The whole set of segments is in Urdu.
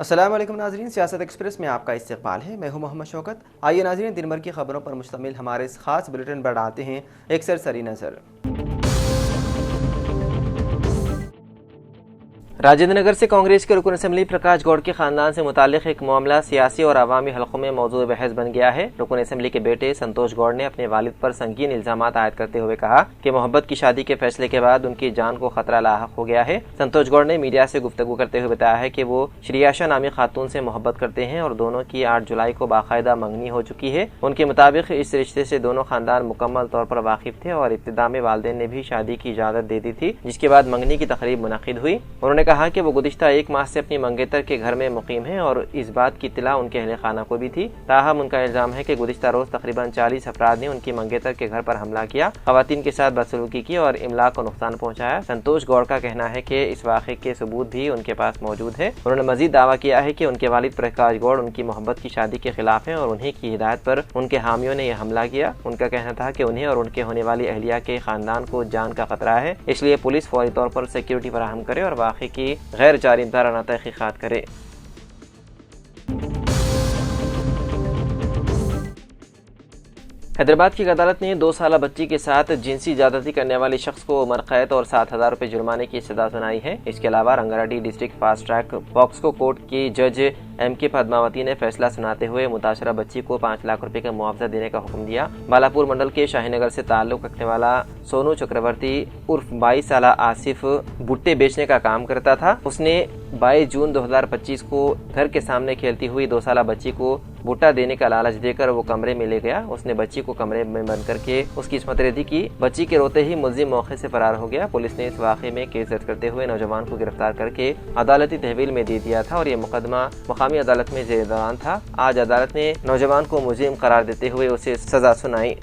السلام علیکم ناظرین، سیاست ایکسپریس میں آپ کا استقبال ہے۔ میں ہوں محمد شوکت۔ آئیے ناظرین، دن بھر کی خبروں پر مشتمل ہمارے اس خاص بلیٹن پر ڈالتے ہیں ایک سرسری نظر۔ راجندر نگر سے کانگریس کے رکن اسمبلی پرکاش گوڑ کے خاندان سے متعلق ایک معاملہ سیاسی اور عوامی حلقوں میں موضوع بحث بن گیا ہے۔ رکن اسمبلی کے بیٹے سنتوش گوڑ نے اپنے والد پر سنگین الزامات عائد کرتے ہوئے کہا کہ محبت کی شادی کے فیصلے کے بعد ان کی جان کو خطرہ لاحق ہو گیا ہے۔ سنتوش گوڑ نے میڈیا سے گفتگو کرتے ہوئے بتایا ہے کہ وہ شریاشا نامی خاتون سے محبت کرتے ہیں اور دونوں کی 8 جولائی کو باقاعدہ منگنی ہو چکی ہے۔ ان کے مطابق اس رشتے سے دونوں خاندان مکمل طور پر واقف تھے اور ابتدا میں والدین نے بھی شادی کی اجازت دے دی تھی، جس کے بعد منگنی کی تقریب منعقد ہوئی۔ انہوں نے کہا کہ وہ گزشتہ 1 ماہ سے اپنی منگیتر کے گھر میں مقیم ہیں اور اس بات کی اطلاع ان کے اہل خانہ کو بھی تھی۔ تاہم ان کا الزام ہے کہ گزشتہ روز تقریباً 40 افراد نے ان کی منگیتر کے گھر پر حملہ کیا، خواتین کے ساتھ بدسلوکی کی اور املاک کو نقصان پہنچایا۔ سنتوش گوڑ کا کہنا ہے کہ اس واقعے کے ثبوت بھی ان کے پاس موجود ہے۔ انہوں نے مزید دعویٰ کیا ہے کہ ان کے والد پرکاش گوڑ ان کی محبت کی شادی کے خلاف ہیں اور انہیں کی ہدایت پر ان کے حامیوں نے یہ حملہ کیا۔ ان کا کہنا تھا کہ انہیں اور ان کے ہونے والی اہلیہ کے خاندان کو جان کا خطرہ ہے، اس لیے پولیس فوری طور پر سیکیورٹی فراہم کرے اور واقعے کی غیر جانبدارانہ تحقیقات کرے۔ حیدرآباد کی عدالت نے 2 سالہ بچی کے ساتھ جنسی زیادتی کرنے والے شخص کو عمر قید اور 7,000 روپے جرمانے کی سزا سنائی ہے۔ اس کے علاوہ Rangareddy district fast track POCSO court کی جج ایم کے پدماوتی نے فیصلہ سناتے ہوئے متاثرہ بچی کو 5 لاکھ روپے کا معاوضہ دینے کا حکم دیا۔ بالاپور منڈل کے شاہی نگر سے تعلق رکھنے والا سونو چکرورتی عرف 22 سالہ آصف بھٹے بیچنے کا کام کرتا تھا۔ اس نے 22 جون 2025 کو گھر کے سامنے کھیلتی ہوئی 2 سالہ بچی کو بھٹا دینے کا لالچ دے کر وہ کمرے میں لے گیا۔ اس نے بچی کو کمرے میں بند کر کے اس کی عصمت ریزی کی۔ بچی کے روتے ہی ملزم موقع سے فرار ہو گیا۔ پولیس نے اس واقعے میں کیس درج کرتے ہوئے نوجوان کو گرفتار کر کے عدالتی تحویل میں دے دیا تھا اور یہ مقدمہ مقامی عدالت میں زیر دوران تھا۔ آج عدالت نے نوجوان کو مجرم قرار دیتے ہوئے اسے سزا سنائی۔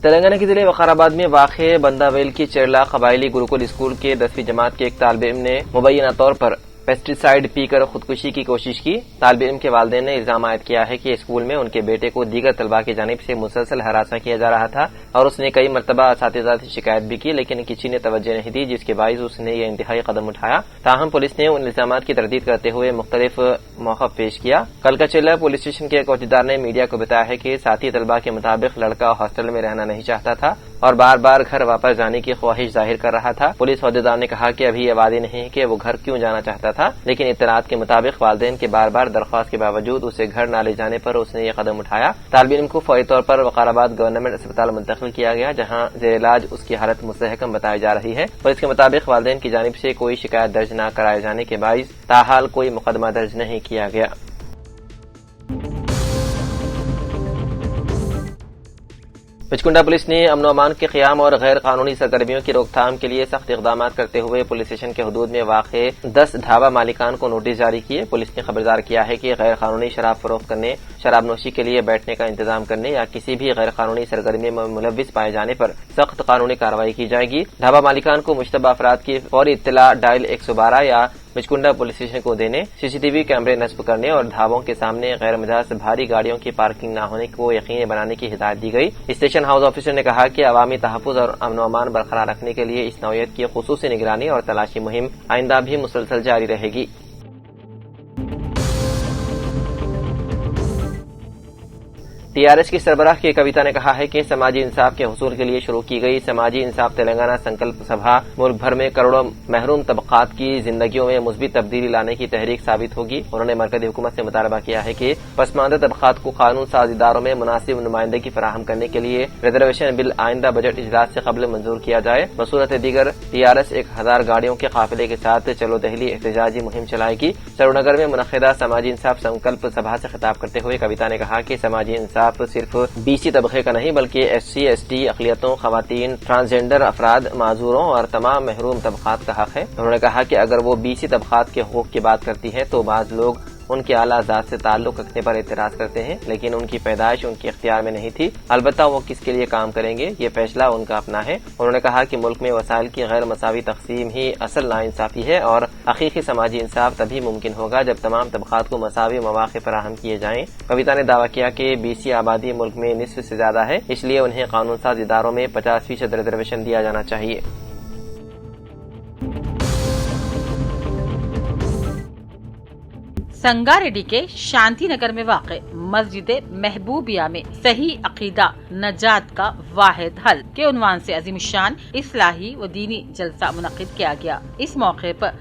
تلنگانہ کے ضلع وقار آباد میں واقع بندہ ویل کی چیرلا قبائلی گروکل اسکول کے 10ویں جماعت کے ایک طالب علم نے مبینہ طور پر پیسٹی سائیڈ پی کر خودکشی کی کوشش کی۔ طالب علم کے والدین نے الزام عائد کیا ہے کہ اسکول میں ان کے بیٹے کو دیگر طلباء کی جانب سے مسلسل ہراساں کیا جا رہا تھا اور اس نے کئی مرتبہ اساتذہ سے شکایت بھی کی، لیکن کسی نے توجہ نہیں دی، جس کے باعث اس نے یہ انتہائی قدم اٹھایا۔ تاہم پولیس نے ان الزامات کی تردید کرتے ہوئے مختلف موقف پیش کیا۔ کل کا چیرلا پولیس اسٹیشن کے ایک عہدیدار نے میڈیا کو بتایا ہے کہ ساتھی طلباء کے مطابق لڑکا ہاسٹل میں رہنا نہیں چاہتا تھا اور بار بار گھر واپس جانے کی خواہش ظاہر کر رہا تھا۔ پولیس عہدیدار نے کہا کہ ابھی یہ واضح نہیں ہے کہ وہ گھر کیوں جانا چاہتا تھا، لیکن اطلاعات کے مطابق والدین کے بار بار درخواست کے باوجود اسے گھر نہ لے جانے پر اس نے یہ قدم اٹھایا۔ طالب علم کو فوری طور پر وقار آباد گورنمنٹ اسپتال منتقل کیا گیا، جہاں زیر علاج اس کی حالت مستحکم بتائی جا رہی ہے۔ پولیس کے مطابق والدین کی جانب سے کوئی شکایت درج نہ کرائے جانے کے باعث تاحال کوئی مقدمہ درج نہیں کیا گیا۔ پچکنڈا پولیس نے امن و امان کے قیام اور غیر قانونی سرگرمیوں کی روک تھام کے لیے سخت اقدامات کرتے ہوئے پولیس اسٹیشن کے حدود میں واقع 10 ڈھابہ مالکان کو نوٹس جاری کیے۔ پولیس نے خبردار کیا ہے کہ غیر قانونی شراب فروخت کرنے، شراب نوشی کے لیے بیٹھنے کا انتظام کرنے یا کسی بھی غیر قانونی سرگرمی میں ملوث پائے جانے پر سخت قانونی کارروائی کی جائے گی۔ ڈھابہ مالکان کو مشتبہ افراد کی فوری اطلاع ڈائل 112 یا پچکنڈا پولیس اسٹیشن کو دینے، CCTV کیمرے نصب کرنے اور ڈھابوں کے سامنے غیر مجاز بھاری گاڑیوں کی پارکنگ نہ ہونے کو یقینی بنانے کی ہدایت دی گئی۔ اسٹیشن ہاؤس آفیسر نے کہا کہ عوامی تحفظ اور امن و امان برقرار رکھنے کے لیے اس نوعیت کی خصوصی نگرانی اور تلاشی مہم آئندہ بھی مسلسل جاری رہے گی۔ TRS کی سربراہ کے کویتا نے کہا ہے کہ سماجی انصاف کے حصول کے لیے شروع کی گئی سماجی انصاف تلنگانہ سنکلپ سبھا ملک بھر میں کروڑوں محروم طبقات کی زندگیوں میں مثبت تبدیلی لانے کی تحریک ثابت ہوگی۔ انہوں نے مرکزی حکومت سے مطالبہ کیا ہے کہ پسماندہ طبقات کو قانون ساز اداروں میں مناسب نمائندگی فراہم کرنے کے لیے ریزرویشن بل آئندہ بجٹ اجلاس سے قبل منظور کیا جائے۔ بصورت دیگر TRS 1000 گاڑیوں کے قافلے کے ساتھ چلو دہلی احتجاجی مہم چلائے گی۔ سرونگر میں منعقدہ سماجی انصاف سنکلپ سبھا سے خطاب کرتے ہوئے کویتا نے کہا کہ سماجی انصاف صرف BC طبقے کا نہیں بلکہ SC ST اقلیتوں، خواتین، ٹرانسجنڈر افراد، معذوروں اور تمام محروم طبقات کا حق ہے۔ انہوں نے کہا کہ اگر وہ BC طبقات کے حقوق کی بات کرتی ہے تو بعض لوگ ان کے اعلیٰ ذات سے تعلق رکھنے پر اعتراض کرتے ہیں، لیکن ان کی پیدائش ان کے اختیار میں نہیں تھی، البتہ وہ کس کے لیے کام کریں گے یہ فیصلہ ان کا اپنا ہے۔ انہوں نے کہا کہ ملک میں وسائل کی غیر مساوی تقسیم ہی اصل ناانصافی ہے اور حقیقی سماجی انصاف تبھی ممکن ہوگا جب تمام طبقات کو مساوی مواقع فراہم کیے جائیں۔ کویتا نے دعویٰ کیا کہ BC آبادی ملک میں نصف سے زیادہ ہے، اس لیے انہیں قانون ساز اداروں میں 50% ریزرویشن دیا جانا چاہیے۔ سنگاریڈی کے شانتی نگر میں واقع مسجد محبوبیہ میں صحیح عقیدہ نجات کا واحد حل کے عنوان سے عظیم الشان اصلاحی و دینی جلسہ منعقد کیا گیا۔ اس موقع پر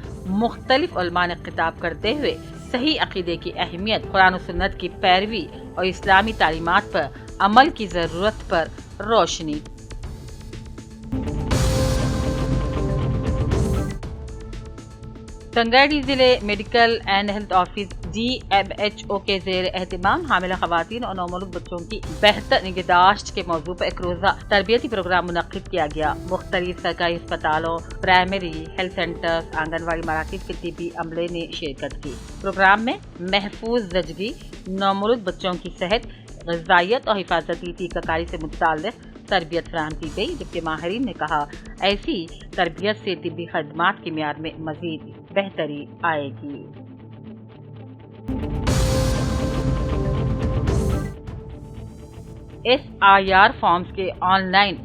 مختلف علماء نے خطاب کرتے ہوئے صحیح عقیدے کی اہمیت، قرآن و سنت کی پیروی اور اسلامی تعلیمات پر عمل کی ضرورت پر روشنی۔ سنگاریڈی ضلع medical and health office DMHO کے زیر اہتمام حاملہ خواتین اور نومولود بچوں کی بہتر نگہداشت کے موضوع پر ایک روزہ تربیتی پروگرام منعقد کیا گیا۔ مختلف سرکاری اسپتالوں، پرائمری ہیلتھ سینٹرز، آنگن واڑی مراکز کے طبی عملے نے شرکت کی۔ پروگرام میں محفوظ زچگی، نومولود بچوں کی صحت، غذائیت اور حفاظتی ٹیکہ کاری سے متعلق تربیت فراہم کی گئی، جبکہ ماہرین نے کہا ایسی تربیت سے طبی خدمات کے معیار میں مزید بہتری آئے گی۔ SIR فارمز کے آن لائن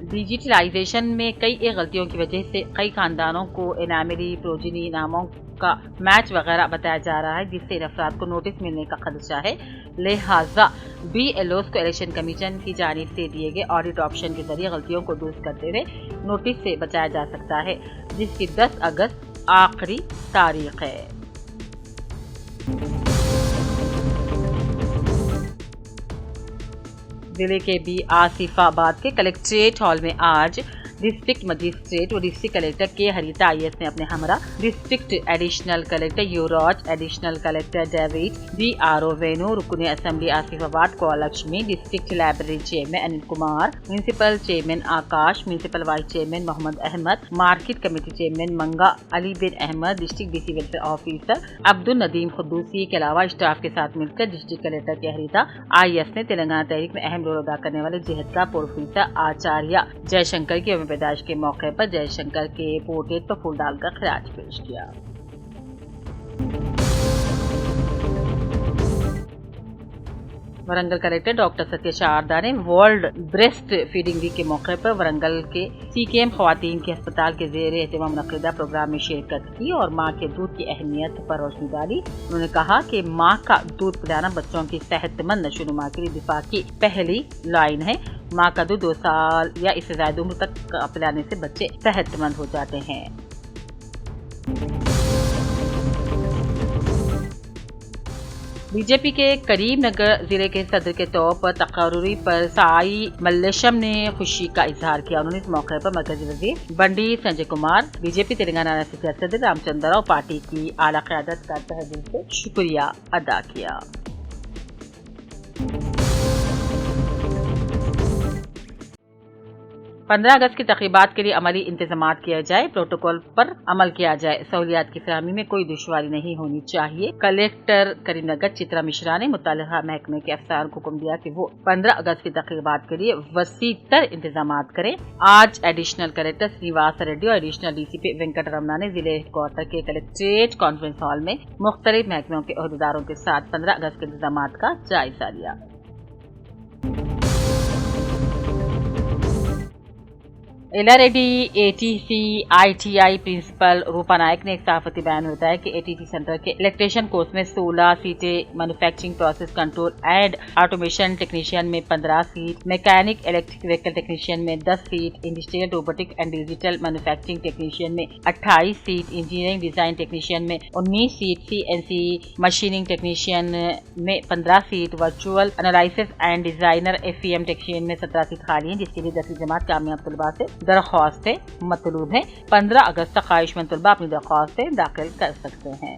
ڈیجیٹلائزیشن میں کئی غلطیوں کی وجہ سے کئی خاندانوں کو انعامری پروجنی ناموں کا میچ وغیرہ بتایا جا رہا ہے، جس سے ان افراد کو نوٹس ملنے کا خدشہ ہے۔ لہٰذا BLOs کو الیکشن کمیشن کی جانب سے دیے گئے آڈٹ آپشن کے ذریعے غلطیوں کو درست کرتے ہوئے نوٹس سے بچایا جا سکتا ہے، جس کی 10 اگست آخری تاریخ ہے۔ ضلع کے آصف آباد کے کلکٹریٹ ہال میں آج ڈسٹرکٹ مجسٹریٹ و ڈسٹرکٹ کلیکٹر کے ہریتا IAS نے اپنے ہمراہ district additional collector Yuvraj, additional collector David, DRO Venu, رکن اسمبلی Asifabad Kova Lakshmi, district library chairman Anil Kumar, municipal chairman Akash, municipal vice chairman Mohammed Ahmed, market committee chairman Manga Ali bin Ahmed, district BC welfare officer Abdul Nadeem خدوسی کے علاوہ اسٹاف کے ساتھ مل کر ڈسٹرکٹ کلیکٹر کے ہریتا IAS نے تلنگانہ تحریک میں اہم رول ادا کرنے والے جہد کا پروفیسر آچاریہ جے شنکر کی پیدائش کے موقع پر جے شنکر کے پورٹریٹ پر پھول ڈال کر خراج پیش کیا۔ ورنگل کلیکٹر ڈاکٹر ستیہ شاردا نے ورلڈ بریسٹ فیڈنگ ویک کے موقع پر ورنگل کے CKM خواتین کے ہسپتال کے زیر اہتمام منعقدہ پروگرام میں شرکت کی اور ماں کے دودھ کی اہمیت پر روشنی ڈالی۔ انہوں نے کہا کہ ماں کا دودھ پلانا بچوں کی صحت مند نشوونما کے لیے دفاع کی پہلی لائن ہے۔ ماں کا دودھ 2 سال یا اس سے زائد عمر تک پلانے سے بچے صحت مند ہو جاتے ہیں۔ BJP کے کریم نگر ضلع کے صدر کے طور پر تقرری پر سائی ملیشم نے خوشی کا اظہار کیا۔ انہوں نے اس موقع پر مرکزی وزیر بنڈی سنجے کمار، BJP تلنگانہ ریاستی صدر رام چندر اور پارٹی کی اعلیٰ قیادت کا تہہ دل سے شکریہ ادا کیا۔ 15 اگست کی تقریبات کے لیے عملی انتظامات کیا جائے، پروٹوکول پر عمل کیا جائے، سہولیات کی فراہمی میں کوئی دشواری نہیں ہونی چاہیے۔ کلیکٹر کریم نگر چترا مشرا نے متعلقہ محکمے کے افسران کو حکم دیا کہ وہ 15 اگست کی تقریبات کے لیے وسیع تر انتظامات کریں۔ آج ایڈیشنل کلیکٹر سریواس ریڈی اور ایڈیشنل DCP وینکٹ رمنا نے ضلع ہیڈ کوارٹر کے کلیکٹریٹ کانفرنس ہال میں مختلف محکموں کے عہدیداروں کے ساتھ 15 اگست کے انتظامات کا جائزہ لیا۔ Ella Reddy ATC ITI principal Roopa Naik نے ایک صحافتی بیان میں بتایا کہ ATC سینٹر کے الیکٹریشین کورس میں 16 سیٹیں، manufacturing process control and automation technician میں 15 seat, mechanic electric vehicle technician میں 10 seat, industrial robotic and digital manufacturing technician میں 28 سیٹ، انجینئرنگ ڈیزائن ٹیکنیشین میں 19 سیٹ، CNC مشیننگ ٹیکنیشین میں 15 seat, virtual analysis and designer FEM technician میں 17 سیٹ خالی ہیں، جس کے لیے 10ویں جماعت کامیاب طلباء سے درخواستیں مطلوب ہیں۔ 15 اگست تک خواہش مند طلباء اپنی درخواستیں داخل کر سکتے ہیں۔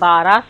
12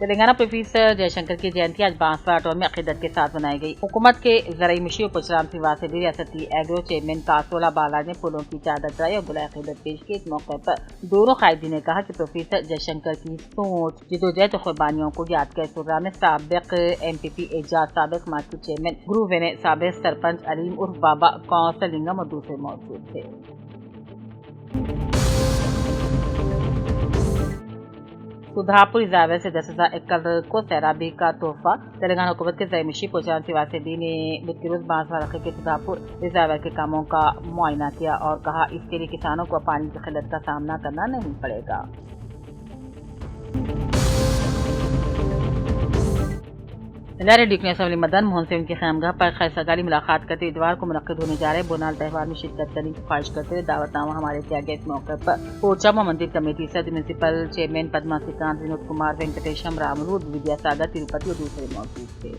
تلنگانہ پروفیسر جے شنکر کی جینتی آج بانسوارہ اٹور میں عقیدت کے ساتھ منائی گئی۔ حکومت کے زرعی مشیر پرشرام سریواستو نے ریاستی ایگرو چیئرمین کاسولا بالاج نے پھولوں کی چادر چڑھائی اور گلۂ عقیدت پیش کی۔ اس موقع پر دونوں قائدین نے کہا کہ پروفیسر جے شنکر کی سوچ، جدوجہد و قربانیوں کو یاد کر اس پروگرام میں سابق MPP اعجاز، سابق مارکیٹ چیئرمین گرو وینے، سابق سرپنچ علیم عرف بابا، کونسلر لنگم اور دوسرے موجود تھے۔ سدھاپور ریزرویئر سے 10,000 ایکڑ کو سیرابی کا تحفہ۔ تلنگانہ حکومت کے زرعی مشیر پرشرام سریواستو نے بدھ کے روز بانسوارہ علاقے کے سدھاپور ریزرویئر کے کاموں کا معائنہ کیا اور کہا اس کے لیے کسانوں کو پانی کی قلت کا سامنا کرنا نہیں پڑے گا۔ لہر ڈیوٹی اسمبلی مدن موہن سے ان کی خیمگاہ پر خیر سگالی ملاقات کرتے ہوئے اتوار کو منعقد ہونے جا رہے بونال تہوار میں شرکت کرنے کی خواہش کرتے ہوئے دعوت نامہ ہمارے کیا گیا۔ اس موقع پر پوچامہ مندر کمیٹی صدر، میونسپل چیئرمین پدما سریکانت، ونود کمار، وینکٹیشم راملو، ودیا ساگر، تروپتی اور دوسرے موجود تھے۔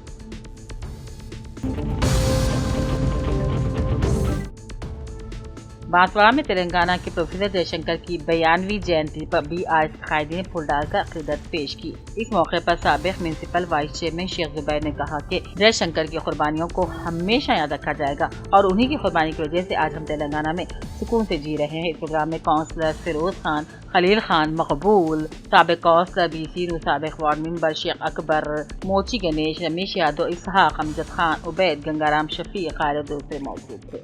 بانسوارہ میں تلنگانہ کے پروفیسر جے شنکر کی 92ویں جینتی پر BRS قائدین نے پھول ڈال کر عقیدت پیش کی۔ اس موقع پر سابق میونسپل وائس چیئرمین شیخ زبیر نے کہا کہ جے شنکر کی قربانیوں کو ہمیشہ یاد رکھا جائے گا اور انہی کی قربانی کی وجہ سے آج ہم تلنگانہ میں سکون سے جی رہے ہیں۔ اس پروگرام میں کونسلر فیروز خان، خلیل خان مقبول، سابق کونسلر BC رو، سابق وارڈ ممبر شیخ اکبر، موچی گنیش، رمیش یادو، اسحاق، امجد خان، عبید، گنگارام شفیع، خالد دوسرے موجود تھے۔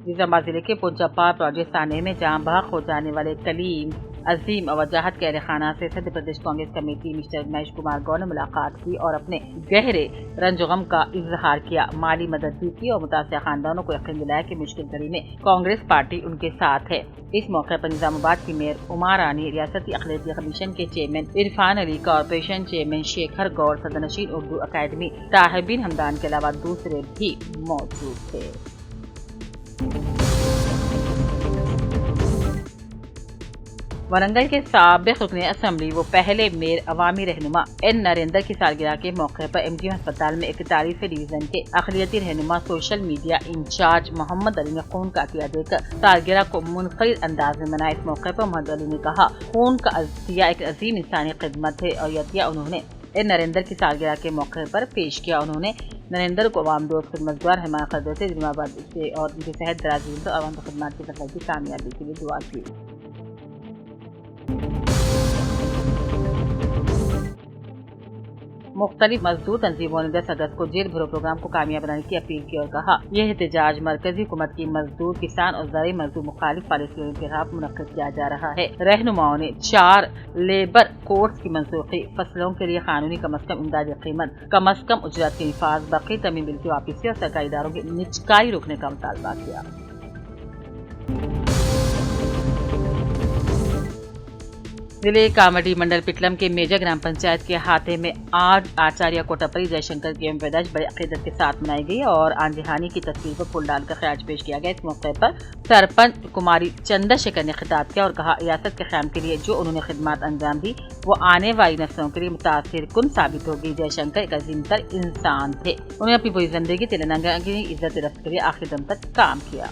نظام آباد ضلع کے پنجپا پروجیکٹ سانے میں جاں بحق ہو جانے والے کلیم عظیم اور وجاہت کے اہل خانہ سے صدر پردیش کانگریس کمیٹی مسٹر مہیش کمار گوڑ نے ملاقات کی اور اپنے گہرے رنج و غم کا اظہار کیا، مالی مدد بھی کی اور متاثرہ خاندانوں کو یقین دلایا کہ مشکل گھڑی میں کانگریس پارٹی ان کے ساتھ ہے۔ اس موقع پر نظام آباد کی میئر عما رانی، ریاستی اقلیتی کمیشن کے chairman Irfan Ali, corporation chairman Shekhar Goud, صدرنشین اردو اکیڈمی طاہر حمدان کے علاوہ دوسرے بھی موجود تھے۔ ورنگل کے سابق رکن اسمبلی و پہلے میئر عوامی رہنما N نریندر کی سالگرہ کے موقع پر MGM ہسپتال میں 41 ڈویژن کے اقلیتی رہنما سوشل میڈیا انچارج محمد علی نے خون کا عطیہ دے کر سالگرہ کو منفرد انداز میں منایا۔ اس موقع پر محمد علی نے کہا خون کا عطیہ ایک عظیم انسانی خدمت ہے اور یہ عطیہ انہوں نے N نریندر کی سالگرہ کے موقع پر پیش کیا۔ انہوں نے نریندر کو عوام دوست، خدمتگار، حمایت کرتے تھے، نظام آباد سے اور ان کی صحت درازی اور عوام کی خدمات کی سفر کی کامیابی کے لیے دعا کی۔ مختلف مزدور تنظیموں نے 10 اگست کو جیل بھرو پروگرام کو کامیاب بنانے کی اپیل کی اور کہا یہ احتجاج مرکزی حکومت کی مزدور، کسان اور زرعی مزدور مخالف پالیسیوں کے خلاف منعقد کیا جا رہا ہے۔ رہنماؤں نے 4 لیبر کوڈز کی منسوخی، فصلوں کے لیے قانونی کم از کم امدادی قیمت، کم از کم اجرت کے نفاذ، باقی ترمیم بل کی واپسی اور سرکاری اداروں کی نجکاری روکنے کا مطالبہ کیا۔ ضلع کامڈی منڈل پٹلم کے میجر گرام پنچایت کے احاطے میں آج آچاریہ کوٹاپلی جے شنکر کی یوم پیدائش بڑی عقیدت کے ساتھ منائی گئی اور آنجہانی کی تصویر پر پھول ڈال کر خراج پیش کیا گیا۔ اس موقع پر سرپنچ کماری چندر شیکھر نے خطاب کیا اور کہا ریاست کے قیام کے لیے جو انہوں نے خدمات انجام دی وہ آنے والی نسلوں کے لیے متاثر کن ثابت ہوگی۔ جے شنکر ایک عظیم تر انسان تھے، انہوں نے اپنی پوری زندگی تلنگانہ کی عزت رفت کے لیے آخری دم تک کام کیا۔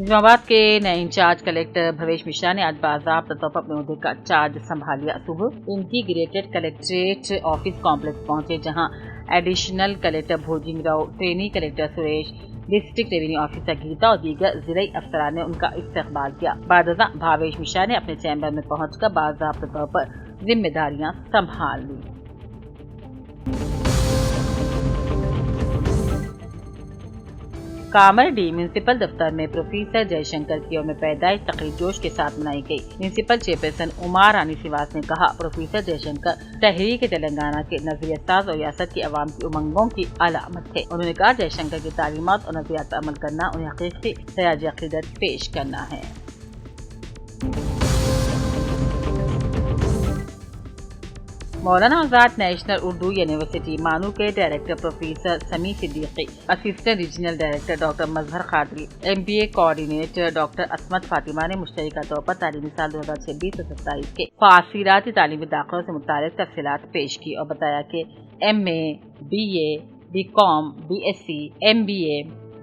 نظام آباد کے نئے انچارج کلیکٹر بھویش مشرا نے آج باضابطہ طور پر اپنے عہدے کا چارج سنبھال لیا۔ صبح انٹیگریٹڈ کلیکٹریٹ آفس کمپلیکس پہنچے جہاں additional collector Bhujang Rao, trainee collector Suresh, district revenue officer Geeta اور دیگر زرعی افسران نے ان کا استقبال کیا۔ بعد ازاں بھویش مشرا نے اپنے چیمبر میں پہنچ کر باضابطہ طور پر ذمہ داریاں سنبھال لی۔ کامرڈی میونسپل دفتر میں پروفیسر جے شنکر کی یوم پیدائش تقریب جوش کے ساتھ منائی گئی۔ میونسپل چیئرپرسن عما رانی سریواستو نے کہا پروفیسر جے شنکر تحریک تلنگانہ کے نظریہ ساز اور ریاست کی عوام کی امنگوں کی علامت ہے۔ انہوں نے کہا جے شنکر کی تعلیمات اور نظریات پر عمل کرنا انہیں حقیقی خراج عقیدت پیش کرنا ہے۔ مولانا آزاد نیشنل اردو یونیورسٹی مانو کے director professor Sami Siddiqui, assistant regional director doctor Mazhar Qadri, MBA coordinator doctor Ismat Fatima نے مشترکہ طور پر تعلیمی سال 2026 سے 27 کے فاصلاتی تعلیمی داخلوں سے متعلق تفصیلات پیش کی اور بتایا کہ MA، BA، BCom, BSc, MBA,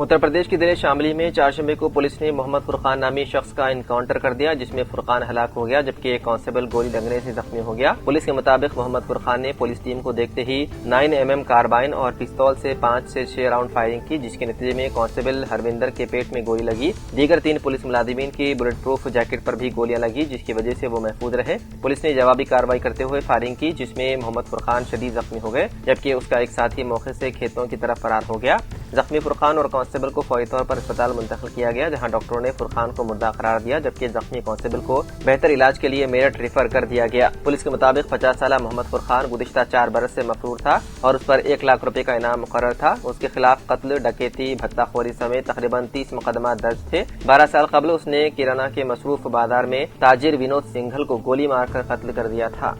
Uttar Pradesh کے ضلع شاملی میں چہارشنبے کو پولیس نے محمد فرقان نامی شخص کا انکاؤنٹر کر دیا، جس میں فرقان ہلاک ہو گیا جبکہ ایک کانسٹیبل گولی لگنے سے زخمی ہو گیا۔ پولیس کے مطابق محمد فرقان نے پولیس ٹیم کو دیکھتے ہی 9mm کاربائن اور پستول سے 5 سے 6 راؤنڈ فائرنگ کی، جس کے نتیجے میں کانسٹیبل ہروندر کے پیٹ میں گولی لگی۔ دیگر 3 پولیس ملازمین کی بلٹ پروف جیکٹ پر بھی گولیاں لگی، جس کی وجہ سے وہ محفوظ رہے۔ پولیس نے جوابی کارروائی کرتے ہوئے فائرنگ کی، جس میں محمد فرقان شدید زخمی ہو گئے جبکہ اس کا ایک ساتھی موقع سے کھیتوں کی طرف فرار ہو گیا۔ زخمی فرقان اور کانسٹیبل کو فوری طور پر اسپتال منتقل کیا گیا، جہاں ڈاکٹروں نے فرقان کو مردہ قرار دیا جبکہ زخمی کانسٹیبل کو بہتر علاج کے لیے میرٹھ ریفر کر دیا گیا۔ پولیس کے مطابق 50 سالہ محمد فرقان گزشتہ 4 برس سے مفرور تھا اور اس پر 1 لاکھ روپے کا انعام مقرر تھا۔ اس کے خلاف قتل، ڈکیتی، بھتہ خوری سمیت تقریباً 30 مقدمات درج تھے۔ 12 سال قبل اس نے کرانہ کے مصروف بازار میں تاجر ونود سنگھل کو گولی مار کر قتل کر دیا تھا۔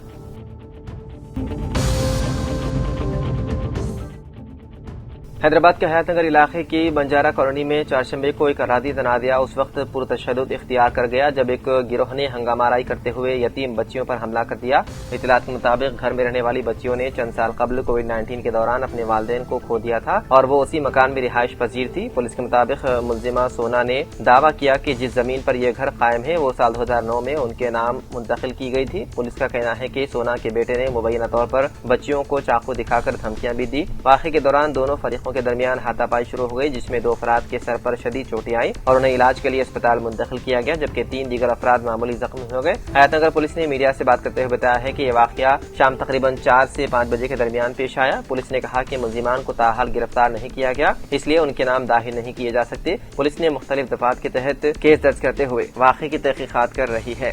حیدرآباد کے حیات نگر علاقے کی بنجارہ کالونی میں چہارشنبے کو ایک ارادی تنازعہ اس وقت پرتشدد اختیار کر گیا جب ایک گروہ نے ہنگامہ آرائی کرتے ہوئے یتیم بچیوں پر حملہ کر دیا۔ اطلاعات کے مطابق گھر میں رہنے والی بچیوں نے چند سال قبل کووڈ-19 کے دوران اپنے والدین کو کھو دیا تھا اور وہ اسی مکان میں رہائش پذیر تھی۔ پولیس کے مطابق ملزمہ سونا نے دعویٰ کیا کہ جس زمین پر یہ گھر قائم ہے وہ سال 2009 میں ان کے نام منتقل کی گئی تھی۔ پولیس کا کہنا ہے کہ سونا کے بیٹے نے مبینہ طور پر بچیوں کو چاقو دکھا کر دھمکیاں بھی دی۔ واقعے کے دوران دونوں فریقوں کے درمیان ہاتھا پائی شروع ہو گئی، جس میں 2 افراد کے سر پر شدید چوٹیں آئیں اور انہیں علاج کے لیے اسپتال منتقل کیا گیا جبکہ 3 دیگر افراد معمولی زخمی ہو گئے۔ حیات نگر پولیس نے میڈیا سے بات کرتے ہوئے بتایا ہے کہ یہ واقعہ شام تقریباً 4 سے 5 بجے کے درمیان پیش آیا۔ پولیس نے کہا کہ ملزمان کو تاحال گرفتار نہیں کیا گیا، اس لیے ان کے نام داخل نہیں کیے جا سکتے۔ پولیس نے مختلف دفعات کے تحت کیس درج کرتے ہوئے واقعے کی تحقیقات کر رہی ہے۔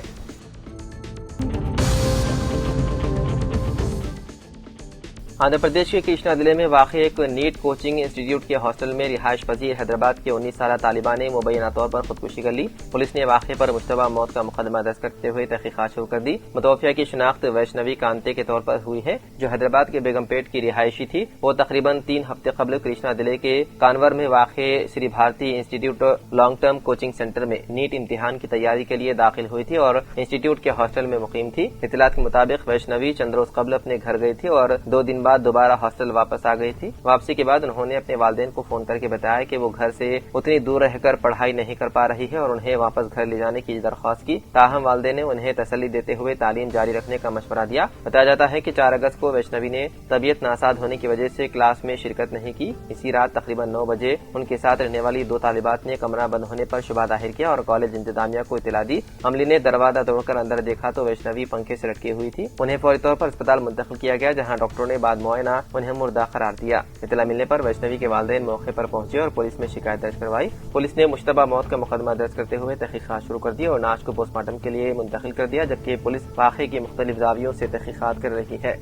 آندھرا پردیش کے کرشنا ضلع میں واقع ایک نیٹ کوچنگ انسٹی ٹیوٹ کے ہاسٹل میں رہائش پذیر حیدرآباد کے 19 سالہ طالبہ نے مبینہ طور پر خودکشی کر لی۔ پولیس نے واقعے پر مشتبہ موت کا مقدمہ درج کرتے ہوئے تحقیقات شروع کر دی۔ متوفیہ کی شناخت ویشنوی کانتے کے طور پر ہوئی ہے، جو حیدرآباد کے بیگم پیٹ کی رہائشی تھی۔ وہ تقریباً 3 ہفتے قبل کرشنا ضلع کے کانور میں واقع سری بھارتی انسٹی ٹیوٹ لانگ ٹرم کوچنگ سینٹر میں نیٹ امتحان کی تیاری کے لیے داخل ہوئی تھی اور انسٹی ٹیوٹ کے ہاسٹل میں مقیم تھی۔ اطلاعات کے مطابق ویشنوی چند روز قبل اپنے گھر گئی تھی اور 2 دن بعد دوبارہ ہاسٹل واپس آ گئی تھی۔ واپسی کے بعد انہوں نے اپنے والدین کو فون کر کے بتایا کہ وہ گھر سے اتنی دور رہ کر پڑھائی نہیں کر پا رہی ہے اور انہیں واپس گھر لے جانے کی درخواست کی۔ تاہم والدین نے انہیں تسلی دیتے ہوئے تعلیم جاری رکھنے کا مشورہ دیا۔ بتایا جاتا ہے کہ 4 اگست کو ویشنوی نے طبیعت ناساز ہونے کی وجہ سے کلاس میں شرکت نہیں کی۔ اسی رات تقریباً 9 بجے ان کے ساتھ رہنے والی 2 طالبات نے کمرہ بند ہونے پر شبہ ظاہر کیا اور کالج انتظامیہ کو اطلاع دی۔ عملے نے دروازہ توڑ کر اندر دیکھا تو ویشنوی پنکھے سے لٹکی ہوئی تھی۔ انہیں فوری طور پر اسپتال منتقل کیا گیا، جہاں ڈاکٹروں نے بعد معائنہ انہیں مردہ قرار دیا۔ اطلاع ملنے پر ویشنوی کے والدین موقع پر پہنچے اور پولیس میں شکایت درج کروائی۔ پولیس نے مشتبہ موت کا مقدمہ درج کرتے ہوئے تحقیقات شروع کر دی اور نعش کو پوسٹ مارٹم کے لیے منتقل کر دیا، جبکہ پولیس واقعے کی مختلف زاویوں سے تحقیقات کر رہی ہے۔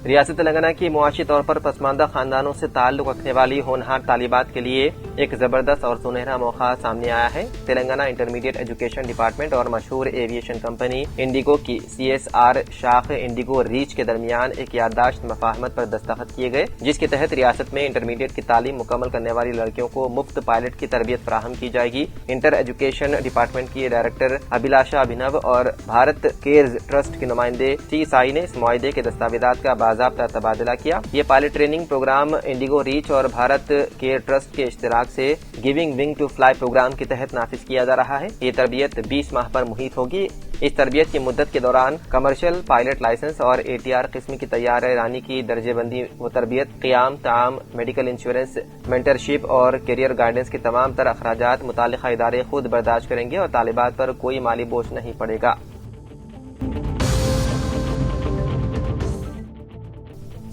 ریاست تلنگانہ کی معاشی طور پر پسماندہ خاندانوں سے تعلق رکھنے والی ہونہار طالبات کے لیے ایک زبردست اور سنہرا موقع سامنے آیا ہے۔ تلنگانہ انٹرمیڈیٹ ایجوکیشن ڈپارٹمنٹ اور مشہور ایویشن کمپنی انڈیگو کی CSR شاخ انڈیگو ریچ کے درمیان ایک یادداشت مفاہمت پر دستخط کیے گئے، جس کے تحت ریاست میں انٹرمیڈیٹ کی تعلیم مکمل کرنے والی لڑکیوں کو مفت پائلٹ کی تربیت فراہم کی جائے گی۔ انٹر ایجوکیشن ڈپارٹمنٹ کی ڈائریکٹر ابھیلاشا ابھینو اور بھارت کیئرز ٹرسٹ کے نمائندے ٹی سائی نے اس معاہدے کے دستاویزات کا باضابطہ تبادلہ کیا۔ یہ pilot training program IndiGo reach اور بھارت کیئر ٹرسٹ کے اشتراک سے giving wing to fly program کے تحت نافذ کیا جا رہا ہے۔ یہ تربیت 20 ماہ پر محیط ہوگی۔ اس تربیت کی مدت کے دوران کمرشل پائلٹ لائسنس اور ATR قسم کی طیارہ رانی کی درجہ بندی و تربیت، قیام، تعام، میڈیکل انشورنس، مینٹرشپ اور کیریئر گائیڈنس کے تمام تر اخراجات متعلقہ ادارے خود برداشت کریں گے اور طالبات پر کوئی مالی بوجھ نہیں پڑے گا۔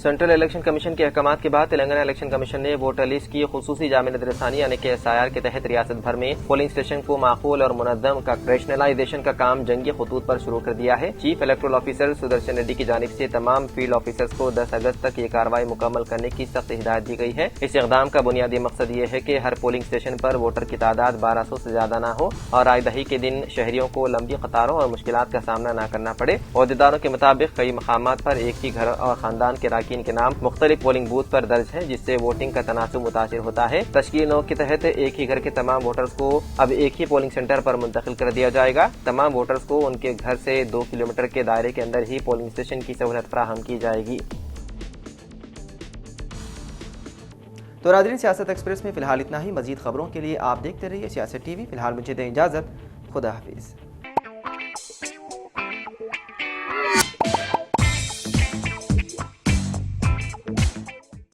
سینٹرل الیکشن کمیشن کے احکامات کے بعد تلنگانہ الیکشن کمیشن نے ووٹر لسٹ کی خصوصی جامع نظرثانی یعنی کہ SIR کے تحت ریاست بھر میں پولنگ اسٹیشن کو معقول اور منظم ریشنلائزیشن کا کام جنگی خطوط پر شروع کر دیا ہے۔ Chief electoral officer Sudarshan ready کی جانب سے تمام فیلڈ آفیسرز کو 10 اگست تک یہ کارروائی مکمل کرنے کی سخت ہدایت دی گئی ہے۔ اس اقدام کا بنیادی مقصد یہ ہے کہ ہر پولنگ اسٹیشن پر ووٹر کی تعداد 1200 سے زیادہ نہ ہو اور رائے دہی کے دن شہریوں کو لمبی قطاروں اور مشکلات کا سامنا نہ کرنا پڑے۔ عہدیداروں کے مطابق کئی مقامات پر ایک ہی گھر اور خاندان کے اراکین کے نام مختلف پولنگ بوتھ پر درج ہے، جس سے ووٹنگ کا تناسب متاثر ہوتا ہے۔ تشکیل 9 کے تحت ایک ہی گھر کے تمام ووٹرز کو اب ایک ہی پولنگ سینٹر پر منتقل کر دیا جائے گا۔ تمام ووٹرز کو ان کے گھر سے 2 کلومیٹر کے دائرے کے اندر ہی پولنگ اسٹیشن کی سہولت فراہم کی جائے گی۔ تو ناظرین، سیاست ایکسپریس میں فی الحال اتنا ہی. مزید خبروں کے لیے آپ دیکھتے رہیے سیاست ٹی وی. فی الحال مجھے دیں اجازت. خدا حافظ.